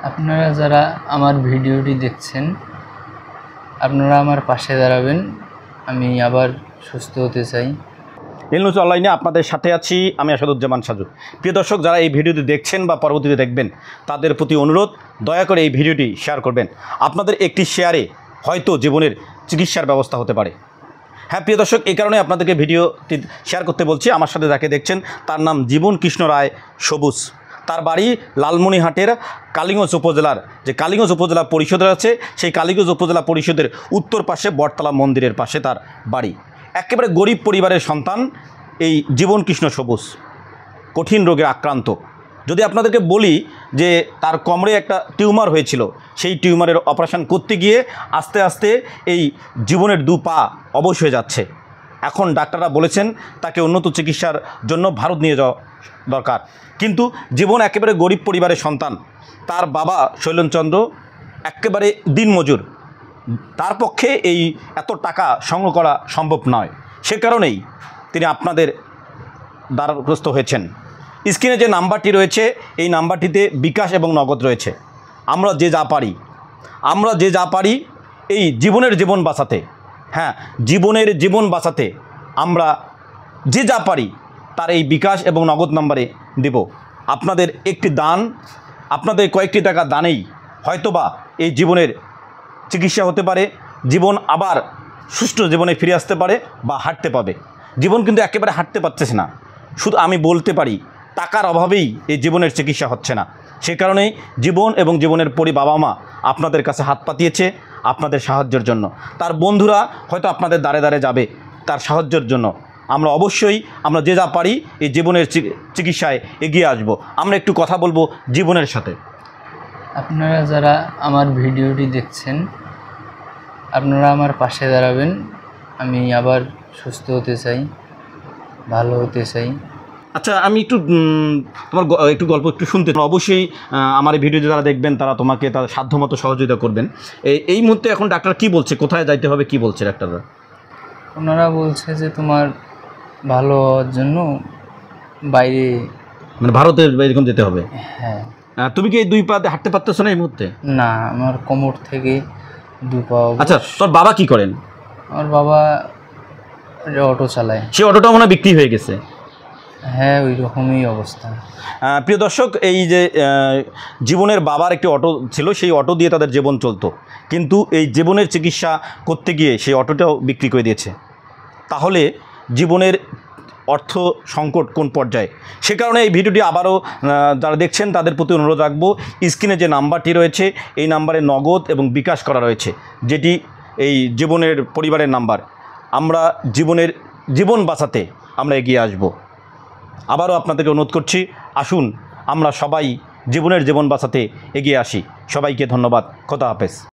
আপনারা যারা আমার ভিডিওটি দেখছেন, আপনারা আমার পাশে দাঁড়াবেন। আমি আবার সুস্থ হতে চাই। এলনুজ অনলাইনে আপনাদের সাথে আছি আমি আসাদুজ্জামান সাজু। প্রিয় দর্শক, যারা এই ভিডিওটি দেখছেন বা পরবর্তীতে দেখবেন, তাদের প্রতি অনুরোধ, দয়া করে এই ভিডিওটি শেয়ার করবেন। আপনাদের একটি শেয়ারে হয়তো জীবনের চিকিৎসার ব্যবস্থা হতে পারে। হ্যাঁ প্রিয় দর্শক, এই কারণে আপনাদেরকে ভিডিওটি শেয়ার করতে বলছি। আমার সাথে যাকে দেখছেন তার নাম জীবন কৃষ্ণ রায় সবুজ। তার বাড়ি লালমনিরহাটের কালিগঞ্জ উপজেলার যে কালিগঞ্জ উপজেলা পরিষদ আছে, সেই কালিগঞ্জ উপজেলা পরিষদের উত্তর পাশে বটতলা মন্দিরের পাশে তার বাড়ি। একেবারে গরিব পরিবারের সন্তান এই জীবন কৃষ্ণ সবুজ, কঠিন রোগে আক্রান্ত। যদি আপনাদেরকে বলি যে তার কোমরে একটা টিউমার হয়েছিল, সেই টিউমারের অপারেশন করতে গিয়ে আস্তে আস্তে এই জীবনের দু পা অবশ হয়ে যাচ্ছে। এখন ডাক্তাররা বলেছেন তাকে উন্নত চিকিৎসার জন্য ভারত নিয়ে যাওয়া দরকার। কিন্তু জীবন একেবারে গরিব পরিবারের সন্তান। তার বাবা শৈলেনচন্দ্র একেবারে দিনমজুর, তার পক্ষে এই এত টাকা সংগ্রহ করা সম্ভব নয়। সে কারণেই তিনি আপনাদের দ্বারস্থ হয়েছেন। স্ক্রিনে যে নাম্বারটি রয়েছে, এই নাম্বারটিতে বিকাশ এবং নগদ রয়েছে। আমরা যে যা পারি এই জীবনের জীবন বাঁচাতে, হ্যাঁ জীবনের জীবন বাঁচাতে আমরা যে যা পারি তার এই বিকাশ এবং নগদ নাম্বারে দেব। আপনাদের একটি দান, আপনাদের কয়েকটি টাকা দানেই হয়তোবা এই জীবনের চিকিৎসা হতে পারে, জীবন আবার সুষ্ঠু জীবনে ফিরে আসতে পারে বা হাঁটতে পাবে। জীবন কিন্তু একেবারে হাঁটতে পারতেছে না, শুধু আমি বলতে পারি টাকার অভাবেই এই জীবনের চিকিৎসা হচ্ছে না। সে কারণেই জীবন এবং জীবনের বাবা মা আপনাদের কাছে হাত পাতিয়েছে আপনাদের সাহায্যের জন্য। তার বন্ধুরা হয়তো আপনাদের দ্বারে দ্বারে যাবে তার সাহায্যের জন্য। আমরা অবশ্যই আমরা যে যা পারি এই জীবনের চিকিৎসায় এগিয়ে আসব। আমরা একটু কথা বলবো জীবনের সাথে। আপনারা যারা আমার ভিডিওটি দেখছেন, আপনারা আমার পাশে দাঁড়াবেন। আমি আবার সুস্থ হতে চাই, ভালো হতে চাই। আচ্ছা, আমি তোমার একটু গল্প একটু শুনতে অবশ্যই আমার এই ভিডিওতে যারা দেখবেন তারা তোমাকে তার সাধ্যমতো সহযোগিতা করবেন। এই মুহূর্তে এখন ডাক্তার কি বলছে, কোথায় যাইতে হবে, কি বলছে ডাক্তাররা? ওনারা বলছে যে তোমার ভালো হওয়ার জন্য বাইরে, মানে ভারতের এরকম যেতে হবে। হ্যাঁ। তুমি কি এই দুই পাতে হাঁটতে পারতেছো না এই মুহূর্তে? না, আমার কোমর থেকে দু পা। আচ্ছা, তোর বাবা কি করেন? আমার বাবা অটো চালায়। সে অটোটা মনে হয় বিক্রি হয়ে গেছে। হ্যাঁ, ওই রকমই অবস্থা। প্রিয় দর্শক, এই যে জীবনের বাবার একটি অটো ছিল, সেই অটো দিয়ে তাদের জীবন চলতো, কিন্তু এই জীবনের চিকিৎসা করতে গিয়ে সেই অটোটাও বিক্রি করে দিয়েছে। তাহলে জীবনের অর্থ সংকট কোন পর্যায়ে? সে কারণে এই ভিডিওটি আবারও যারা দেখছেন তাদের প্রতি অনুরোধ রাখবো, স্ক্রিনে যে নাম্বারটি রয়েছে এই নাম্বারে নগদ এবং বিকাশ করা রয়েছে, যেটি এই জীবনের পরিবারের নাম্বার। আমরা জীবন বাঁচাতে আমরা এগিয়ে আসব। আবারও আপনাদেরকে অনুরোধ করছি, আসুন আমরা সবাই জীবন বাঁচাতে এগিয়ে আসি। সবাইকে ধন্যবাদ। খোদা হাফেজ।